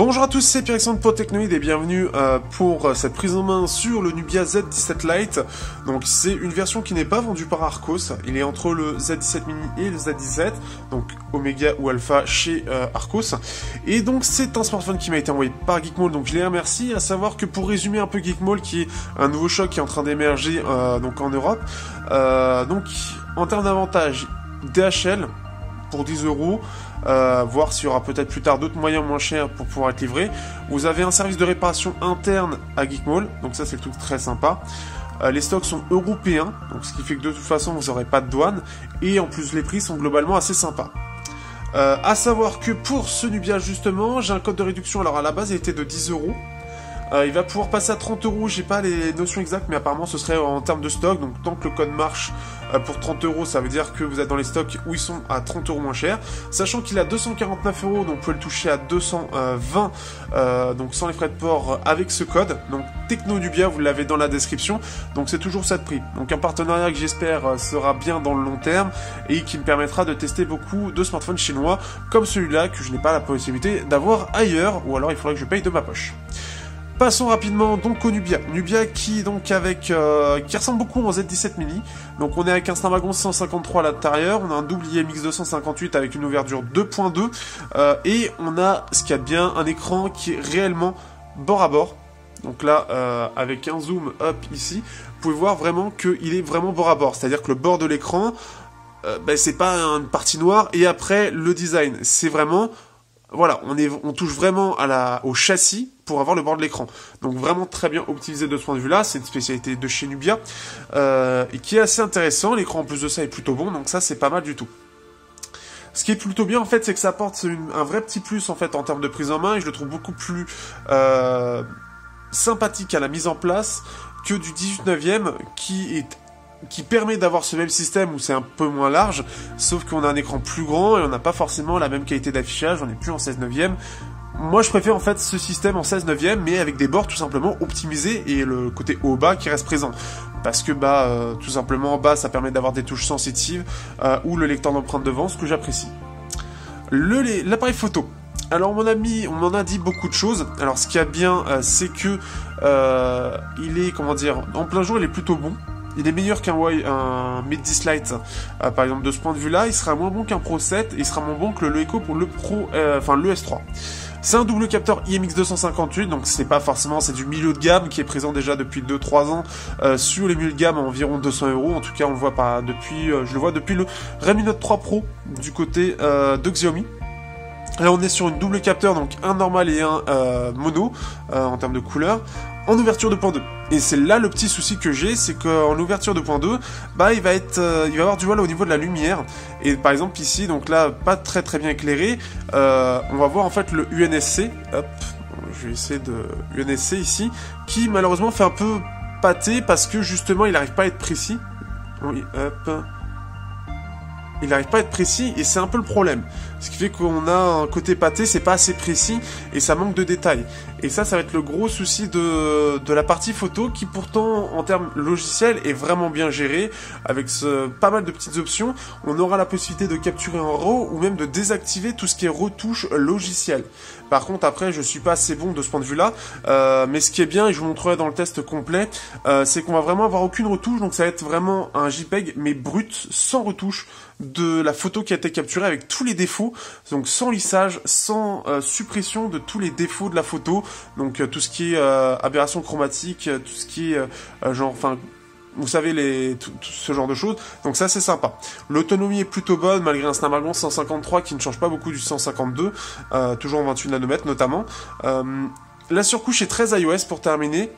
Bonjour à tous, c'est Pierre-Alexandre pour Technoid et bienvenue pour cette prise en main sur le Nubia Z17 Lite. Donc c'est une version qui n'est pas vendue par Arcos, il est entre le Z17 Mini et le Z17, donc Omega ou Alpha chez Arcos. Et donc c'est un smartphone qui m'a été envoyé par Geekmall, donc je les remercie. À savoir que pour résumer un peu Geekmall, qui est un nouveau choc qui est en train d'émerger donc en Europe, donc en termes d'avantages, DHL pour 10 €. Voir s'il y aura peut-être plus tard d'autres moyens moins chers pour pouvoir être livré. Vous avez un service de réparation interne à Geekmall, donc ça c'est le truc très sympa. Les stocks sont européens, donc ce qui fait que de toute façon vous n'aurez pas de douane, et en plus les prix sont globalement assez sympas. À savoir que pour ce Nubia justement, j'ai un code de réduction, alors à la base il était de 10 €. Il va pouvoir passer à 30 €, j'ai pas les notions exactes, mais apparemment ce serait en termes de stock, donc tant que le code marche pour 30 €, ça veut dire que vous êtes dans les stocks où ils sont à 30 € moins cher, sachant qu'il a 249 €, donc vous pouvez le toucher à 220, donc sans les frais de port avec ce code, donc Techno Nubia, vous l'avez dans la description, donc c'est toujours ça de prix. Donc un partenariat que j'espère sera bien dans le long terme, et qui me permettra de tester beaucoup de smartphones chinois, comme celui-là, que je n'ai pas la possibilité d'avoir ailleurs, ou alors il faudrait que je paye de ma poche. Passons rapidement donc au Nubia. Nubia qui donc qui ressemble beaucoup au Z17 Mini. Donc on est avec un Snapdragon 653 à l'intérieur, on a un double IMX 258 avec une ouverture 2.2 et on a ce qu'il y a de bien, un écran qui est réellement bord à bord. Donc là avec un zoom up ici, vous pouvez voir vraiment qu'il est vraiment bord à bord, c'est-à-dire que le bord de l'écran c'est pas une partie noire et après le design, c'est vraiment voilà, on touche vraiment au châssis pour avoir le bord de l'écran. Donc vraiment très bien optimisé de ce point de vue-là, c'est une spécialité de chez Nubia, et qui est assez intéressant. L'écran en plus de ça est plutôt bon, donc ça c'est pas mal du tout. Ce qui est plutôt bien en fait, c'est que ça apporte un vrai petit plus en fait en termes de prise en main, et je le trouve beaucoup plus sympathique à la mise en place que du 18/9 qui permet d'avoir ce même système où c'est un peu moins large, sauf qu'on a un écran plus grand et on n'a pas forcément la même qualité d'affichage, on n'est plus en 16/9. Moi je préfère en fait ce système en 16/9 mais avec des bords tout simplement optimisés et le côté haut-bas qui reste présent. Parce que tout simplement en bas ça permet d'avoir des touches sensitives ou le lecteur d'empreintes devant, ce que j'apprécie. L'appareil photo. Alors on m'en a dit beaucoup de choses. Alors ce qu'il y a de bien c'est que il est, comment dire, en plein jour il est plutôt bon. Il est meilleur qu'un Mate 10 Lite, par exemple de ce point de vue-là. Il sera moins bon qu'un Pro 7 et il sera moins bon que le Echo pour le Pro, le S3. C'est un double capteur IMX 258, donc c'est pas forcément, c'est du milieu de gamme qui est présent déjà depuis 2-3 ans sur les milieux de gamme à environ 200 €. En tout cas, on le voit pas depuis, je le vois depuis le Redmi Note 3 Pro du côté de Xiaomi. Là, on est sur une double capteur, donc un normal et un mono en termes de couleur, en ouverture 2.2. Et c'est là le petit souci que j'ai, c'est qu'en ouverture 2.2, il va avoir du mal au niveau de la lumière. Et par exemple ici, donc là, pas très bien éclairé, on va voir en fait le UNSC. Hop, je vais essayer de UNSC ici, qui malheureusement fait un peu pâté parce que justement, il n'arrive pas à être précis. Oui, hop. Il n'arrive pas à être précis et c'est un peu le problème. Ce qui fait qu'on a un côté pâté, c'est pas assez précis et ça manque de détails. Et ça va être le gros souci de la partie photo qui pourtant en termes logiciels est vraiment bien géré avec pas mal de petites options. On aura la possibilité de capturer en RAW ou même de désactiver tout ce qui est retouche logicielle. Par contre après je suis pas assez bon de ce point de vue là, mais ce qui est bien et je vous montrerai dans le test complet, c'est qu'on va vraiment avoir aucune retouche, donc ça va être vraiment un JPEG mais brut, sans retouche de la photo qui a été capturée avec tous les défauts, donc sans lissage, sans suppression de tous les défauts de la photo, donc tout ce qui est aberration chromatique, tout ce qui est vous savez, tout ce genre de choses. Donc ça c'est sympa. L'autonomie est plutôt bonne malgré un Snapdragon 153 qui ne change pas beaucoup du 152, toujours en 28 nanomètres notamment. La surcouche est très iOS pour terminer.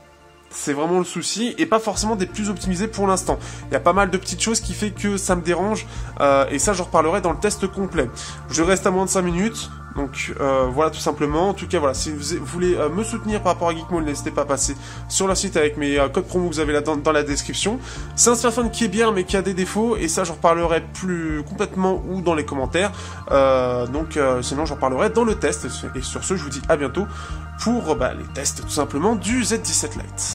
C'est vraiment le souci, et pas forcément des plus optimisés pour l'instant. Il y a pas mal de petites choses qui fait que ça me dérange, et ça j'en reparlerai dans le test complet. Je reste à moins de 5 minutes, donc voilà tout simplement. En tout cas voilà, si vous voulez me soutenir par rapport à Geekmall, n'hésitez pas à passer sur leur site avec mes codes promo que vous avez là dans la description. C'est un smartphone qui est bien mais qui a des défauts, et ça j'en reparlerai plus complètement ou dans les commentaires. Sinon j'en reparlerai dans le test, et sur ce je vous dis à bientôt pour les tests tout simplement du Z17 Lite.